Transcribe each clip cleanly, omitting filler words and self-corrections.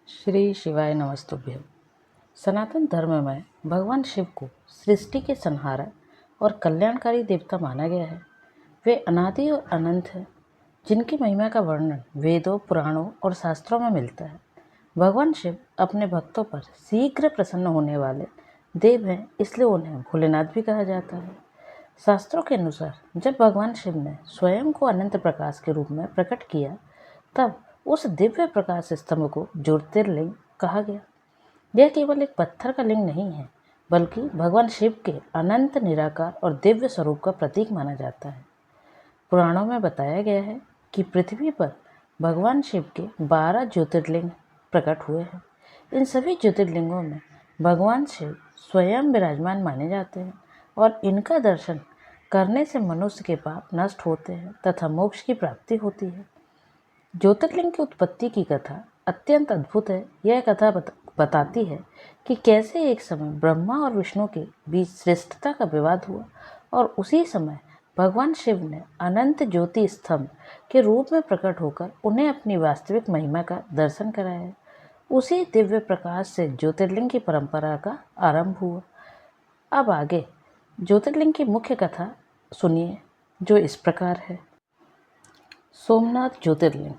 श्री शिवाय नमस्तुभ्यं। सनातन धर्म में भगवान शिव को सृष्टि के संहारक और कल्याणकारी देवता माना गया है। वे अनादि और अनंत हैं, जिनकी महिमा का वर्णन वेदों, पुराणों और शास्त्रों में मिलता है। भगवान शिव अपने भक्तों पर शीघ्र प्रसन्न होने वाले देव हैं, इसलिए उन्हें भोलेनाथ भी कहा जाता है। शास्त्रों के अनुसार जब भगवान शिव ने स्वयं को अनंत प्रकाश के रूप में प्रकट किया, तब उस दिव्य प्रकाश स्तंभ को ज्योतिर्लिंग कहा गया। यह केवल एक पत्थर का लिंग नहीं है, बल्कि भगवान शिव के अनंत निराकार और दिव्य स्वरूप का प्रतीक माना जाता है। पुराणों में बताया गया है कि पृथ्वी पर भगवान शिव के 12 ज्योतिर्लिंग प्रकट हुए हैं। इन सभी ज्योतिर्लिंगों में भगवान शिव स्वयं विराजमान माने जाते हैं और इनका दर्शन करने से मनुष्य के पाप नष्ट होते हैं तथा मोक्ष की प्राप्ति होती है। ज्योतिर्लिंग की उत्पत्ति की कथा अत्यंत अद्भुत है। यह कथा बताती है कि कैसे एक समय ब्रह्मा और विष्णु के बीच श्रेष्ठता का विवाद हुआ और उसी समय भगवान शिव ने अनंत ज्योति स्तंभ के रूप में प्रकट होकर उन्हें अपनी वास्तविक महिमा का दर्शन कराया। उसी दिव्य प्रकाश से ज्योतिर्लिंग की परंपरा का आरंभ हुआ। अब आगे ज्योतिर्लिंग की मुख्य कथा सुनिए, जो इस प्रकार है। सोमनाथ ज्योतिर्लिंग।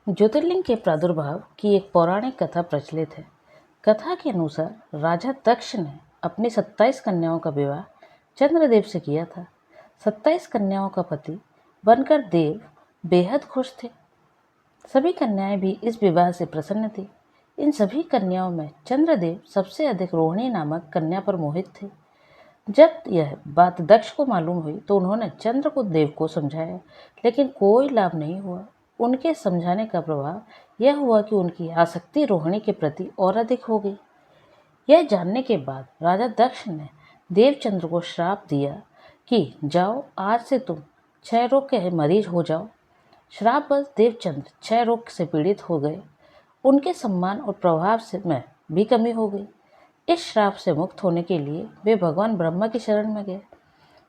ज्योतिर्लिंग के प्रादुर्भाव की एक पौराणिक कथा प्रचलित है। कथा के अनुसार राजा दक्ष ने अपनी 27 कन्याओं का विवाह चंद्रदेव से किया था। 27 कन्याओं का पति बनकर देव बेहद खुश थे। सभी कन्याएं भी इस विवाह से प्रसन्न थी। इन सभी कन्याओं में चंद्रदेव सबसे अधिक रोहिणी नामक कन्या पर मोहित थे। जब यह बात दक्ष को मालूम हुई तो उन्होंने चंद्रदेव को समझाया, लेकिन कोई लाभ नहीं हुआ। उनके समझाने का प्रभाव यह हुआ कि उनकी आसक्ति रोहिणी के प्रति और अधिक हो गई। यह जानने के बाद राजा दक्ष ने देवचंद्र को श्राप दिया कि जाओ, आज से तुम क्षय रोग के मरीज हो जाओ। श्रापवश देवचंद्र क्षय रोग से पीड़ित हो गए। उनके सम्मान और प्रभाव से में भी कमी हो गई। इस श्राप से मुक्त होने के लिए वे भगवान ब्रह्मा की शरण में गए।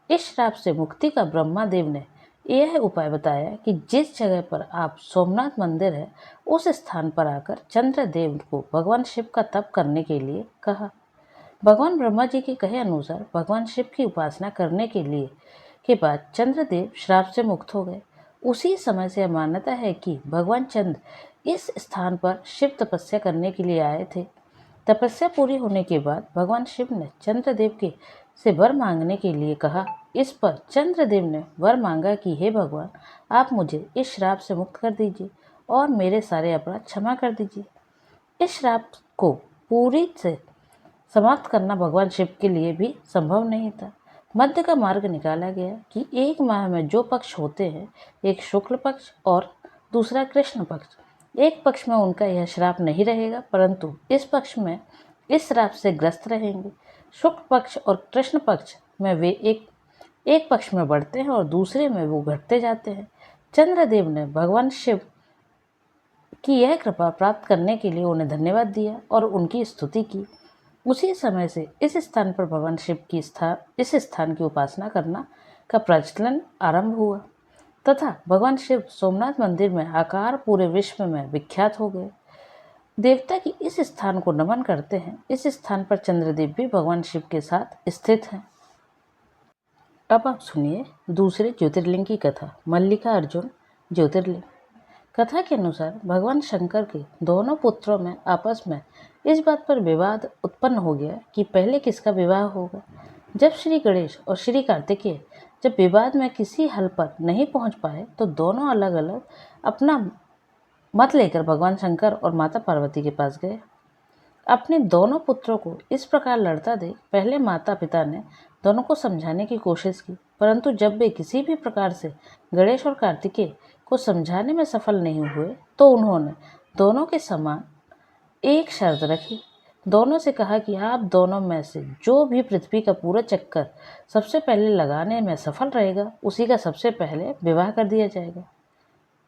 इस श्राप से मुक्ति का ब्रह्मा देव ने यह उपाय बताया कि जिस जगह पर आप सोमनाथ मंदिर है, उस स्थान पर आकर चंद्रदेव को भगवान शिव का तप करने के लिए कहा। भगवान ब्रह्मा जी के कहे अनुसार भगवान शिव की उपासना करने के बाद चंद्रदेव श्राप से मुक्त हो गए। उसी समय से मान्यता है कि भगवान चंद्र इस स्थान पर शिव तपस्या करने के लिए आए थे। तपस्या पूरी होने के बाद भगवान शिव ने चंद्रदेव के से वर मांगने के लिए कहा। इस पर चंद्रदेव ने वर मांगा कि हे भगवान, आप मुझे इस श्राप से मुक्त कर दीजिए और मेरे सारे अपराध क्षमा कर दीजिए। इस श्राप को पूरी से समाप्त करना भगवान शिव के लिए भी संभव नहीं था। मध्य का मार्ग निकाला गया कि एक माह में जो पक्ष होते हैं, एक शुक्ल पक्ष और दूसरा कृष्ण पक्ष, एक पक्ष में उनका यह श्राप नहीं रहेगा, परंतु इस पक्ष में इस श्राप से ग्रस्त रहेंगे। शुक्ल पक्ष और कृष्ण पक्ष में वे एक पक्ष में बढ़ते हैं और दूसरे में वो घटते जाते हैं। चंद्रदेव ने भगवान शिव की यह कृपा प्राप्त करने के लिए उन्हें धन्यवाद दिया और उनकी स्तुति की। उसी समय से इस स्थान पर भगवान शिव की इस स्थान की उपासना करना का प्रचलन आरंभ हुआ तथा भगवान शिव सोमनाथ मंदिर में आकार पूरे विश्व में विख्यात हो गए। देवता की इस स्थान को नमन करते हैं। इस स्थान पर चंद्रदेव भी भगवान शिव के साथ स्थित हैं। अब आप सुनिए दूसरे ज्योतिर्लिंग की कथा, मल्लिका अर्जुन ज्योतिर्लिंग। कथा के अनुसार भगवान शंकर के दोनों पुत्रों में आपस में इस बात पर विवाद उत्पन्न हो गया कि पहले किसका विवाह होगा। जब श्री गणेश और श्री कार्तिकेय जब विवाद में किसी हल पर नहीं पहुंच पाए तो दोनों अलग अलग अपना मत लेकर भगवान शंकर और माता पार्वती के पास गए। अपने दोनों पुत्रों को इस प्रकार लड़ता देख पहले माता पिता ने दोनों को समझाने की कोशिश की, परंतु जब वे किसी भी प्रकार से गणेश और कार्तिकेय को समझाने में सफल नहीं हुए तो उन्होंने दोनों के समान एक शर्त रखी। दोनों से कहा कि आप दोनों में से जो भी पृथ्वी का पूरा चक्कर सबसे पहले लगाने में सफल रहेगा, उसी का सबसे पहले विवाह कर दिया जाएगा।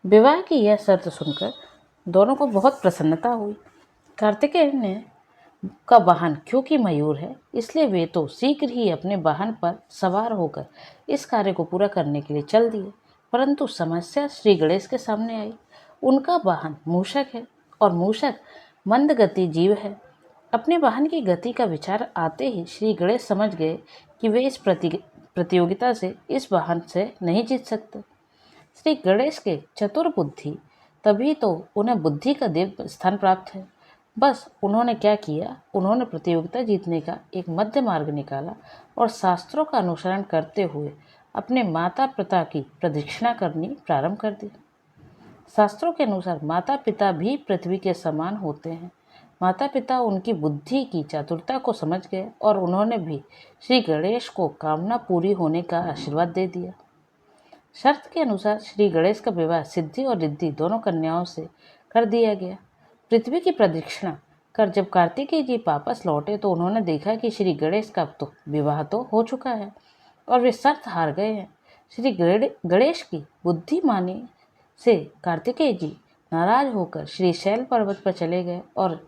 विवाह की यह शर्त सुनकर दोनों को बहुत प्रसन्नता हुई। कार्तिकेय ने का वाहन क्योंकि मयूर है, इसलिए वे तो शीघ्र ही अपने वाहन पर सवार होकर इस कार्य को पूरा करने के लिए चल दिए। परंतु समस्या श्री गणेश के सामने आई। उनका वाहन मूषक है और मूषक मंद गति जीव है। अपने वाहन की गति का विचार आते ही श्री गणेश समझ गए कि वे इस प्रतियोगिता से, इस वाहन से नहीं जीत सकते। श्री गणेश के चतुर बुद्धि, तभी तो उन्हें बुद्धि का दिव्य स्थान प्राप्त है। बस उन्होंने क्या किया, उन्होंने प्रतियोगिता जीतने का एक मध्य मार्ग निकाला और शास्त्रों का अनुसरण करते हुए अपने माता पिता की प्रदक्षिणा करनी प्रारंभ कर दी। शास्त्रों के अनुसार माता पिता भी पृथ्वी के समान होते हैं। माता पिता उनकी बुद्धि की चातुरता को समझ गए और उन्होंने भी श्री गणेश को कामना पूरी होने का आशीर्वाद दे दिया। शर्त के अनुसार श्री गणेश का विवाह सिद्धि और रिद्धि दोनों कन्याओं से कर दिया गया। पृथ्वी की प्रदक्षिणा कर जब कार्तिकेय जी वापस लौटे तो उन्होंने देखा कि श्री गणेश का विवाह तो हो चुका है और वे शर्त हार गए हैं। श्री गणेश की बुद्धिमानी से कार्तिकेय जी नाराज होकर श्री शैल पर्वत पर चले गए और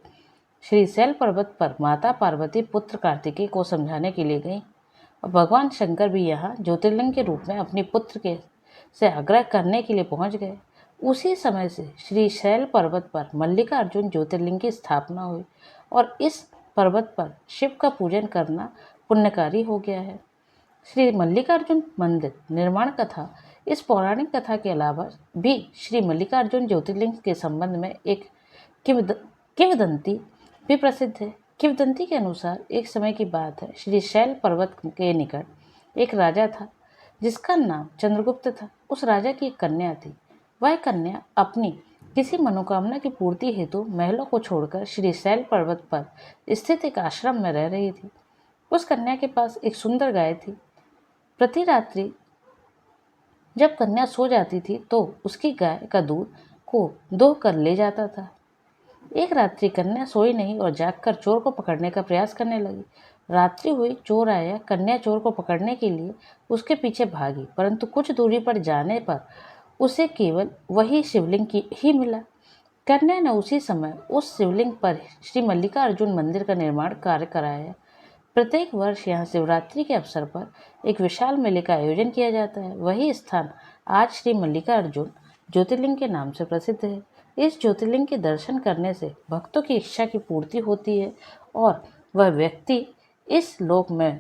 श्री शैल पर्वत पर माता पार्वती पुत्र कार्तिकेय को समझाने के लिए गई और भगवान शंकर भी यहाँ ज्योतिर्लिंग के रूप में अपनी पुत्र के से आग्रह करने के लिए पहुंच गए। उसी समय से श्री शैल पर्वत पर मल्लिकार्जुन ज्योतिर्लिंग की स्थापना हुई और इस पर्वत पर शिव का पूजन करना पुण्यकारी हो गया है। श्री मल्लिकार्जुन मंदिर निर्माण कथा, इस पौराणिक कथा के अलावा भी श्री मल्लिकार्जुन ज्योतिर्लिंग के संबंध में एक किंवदंती भी प्रसिद्ध है। किंवदंती के अनुसार एक समय की बात है, श्री शैल पर्वत के निकट एक राजा था जिसका नाम चंद्रगुप्त था। उस राजा की एक कन्या थी। वह कन्या अपनी किसी मनोकामना की पूर्ति हेतु महलों को छोड़कर श्री शैल पर्वत पर स्थित एक आश्रम में रह रही थी। उस कन्या के पास एक सुंदर गाय थी। प्रति रात्रि जब कन्या सो जाती थी तो उसकी गाय का दूध को दोह कर ले जाता था। एक रात्रि कन्या सोई नहीं और जागकर चोर को पकड़ने का प्रयास करने लगी। रात्रि हुई, चोर आया। कन्या चोर को पकड़ने के लिए उसके पीछे भागी, परंतु कुछ दूरी पर जाने पर उसे केवल वही शिवलिंग ही मिला। कन्या ने उसी समय उस शिवलिंग पर श्री मल्लिकार्जुन मंदिर का निर्माण कार्य कराया। प्रत्येक वर्ष यहाँ शिवरात्रि के अवसर पर एक विशाल मेले का आयोजन किया जाता है। वही स्थान आज श्री मल्लिकार्जुन ज्योतिर्लिंग के नाम से प्रसिद्ध है। इस ज्योतिर्लिंग के दर्शन करने से भक्तों की इच्छा की पूर्ति होती है और वह व्यक्ति इस लोक में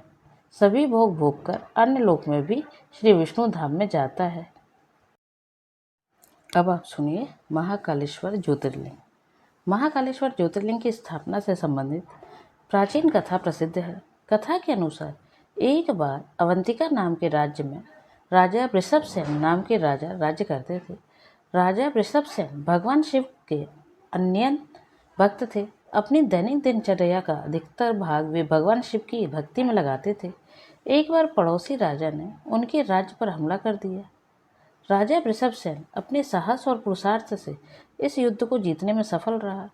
सभी भोग भोग कर अन्य लोक में भी श्री विष्णु धाम में जाता है। अब आप सुनिए महाकालेश्वर ज्योतिर्लिंग। महाकालेश्वर ज्योतिर्लिंग की स्थापना से संबंधित प्राचीन कथा प्रसिद्ध है। कथा के अनुसार एक बार अवंतिका नाम के राज्य में राजा वृषभसेन नाम के राजा राज्य करते थे। राजा वृषभसेन भगवान शिव के अनन्य भक्त थे। अपनी दैनिक दिनचर्या का अधिकतर भाग वे भगवान शिव की भक्ति में लगाते थे। एक बार पड़ोसी राजा ने उनके राज्य पर हमला कर दिया। राजा वृषभसेन अपने साहस और पुरुषार्थ से इस युद्ध को जीतने में सफल रहा।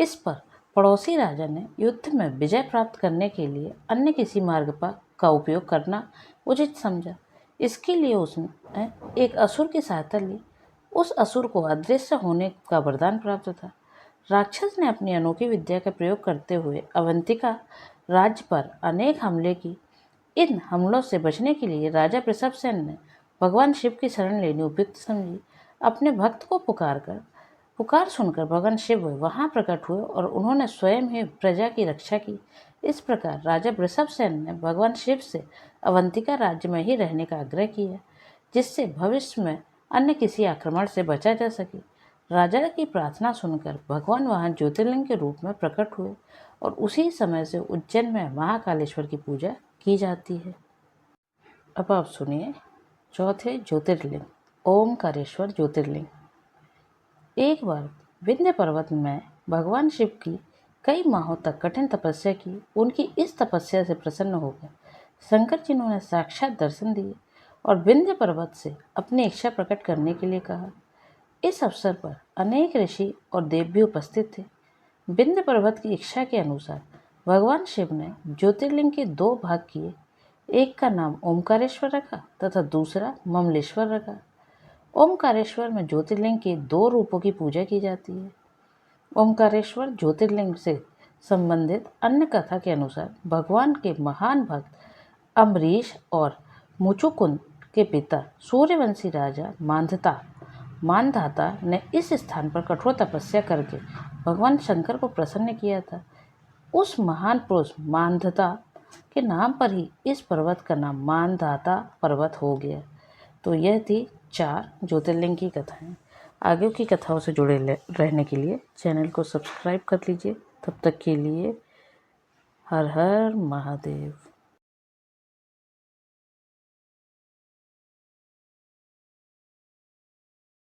इस पर पड़ोसी राजा ने युद्ध में विजय प्राप्त करने के लिए अन्य किसी मार्ग का उपयोग करना उचित समझा। इसके लिए उसने एक असुर की सहायता ली। उस असुर को अदृश्य होने का वरदान प्राप्त था। राक्षस ने अपनी अनोखी विद्या का प्रयोग करते हुए अवंतिका राज्य पर अनेक हमले की। इन हमलों से बचने के लिए राजा वृषभसेन ने भगवान शिव की शरण लेनी उपयुक्त समझी। अपने भक्त को पुकार सुनकर भगवान शिव वहां प्रकट हुए और उन्होंने स्वयं ही प्रजा की रक्षा की। इस प्रकार राजा वृषभसेन ने भगवान शिव से अवंतिका राज्य में ही रहने का आग्रह किया, जिससे भविष्य में अन्य किसी आक्रमण से बचा जा सके। राजा की प्रार्थना सुनकर भगवान वहां ज्योतिर्लिंग के रूप में प्रकट हुए और उसी समय से उज्जैन में महाकालेश्वर की पूजा की जाती है। अब आप सुनिए चौथे ज्योतिर्लिंग, ओमकारेश्वर ज्योतिर्लिंग। एक बार विंध्य पर्वत में भगवान शिव की कई माहों तक कठिन तपस्या की। उनकी इस तपस्या से प्रसन्न होकर शंकर जी ने उन्हें साक्षात दर्शन दिए और विंध्य पर्वत से अपनी इच्छा प्रकट करने के लिए कहा। इस अवसर पर अनेक ऋषि और देव भी उपस्थित थे। विंध्य पर्वत की इच्छा के अनुसार भगवान शिव ने ज्योतिर्लिंग के दो भाग किए। एक का नाम ओमकारेश्वर रखा तथा दूसरा ममलेश्वर रखा। ओमकारेश्वर में ज्योतिर्लिंग के दो रूपों की पूजा की जाती है। ओमकारेश्वर ज्योतिर्लिंग से संबंधित अन्य कथा के अनुसार भगवान के महान भक्त अम्बरीश और मुचुकुंद के पिता सूर्यवंशी राजा मांधाता ने इस स्थान पर कठोर तपस्या करके भगवान शंकर को प्रसन्न किया था, उस महान पुरुष मानधता के नाम पर ही इस पर्वत का नाम मानधाता पर्वत हो गया। तो यह थी 4 ज्योतिर्लिंग की कथाएं। आगे की कथाओं से जुड़े रहने के लिए चैनल को सब्सक्राइब कर लीजिए। तब तक के लिए हर हर महादेव।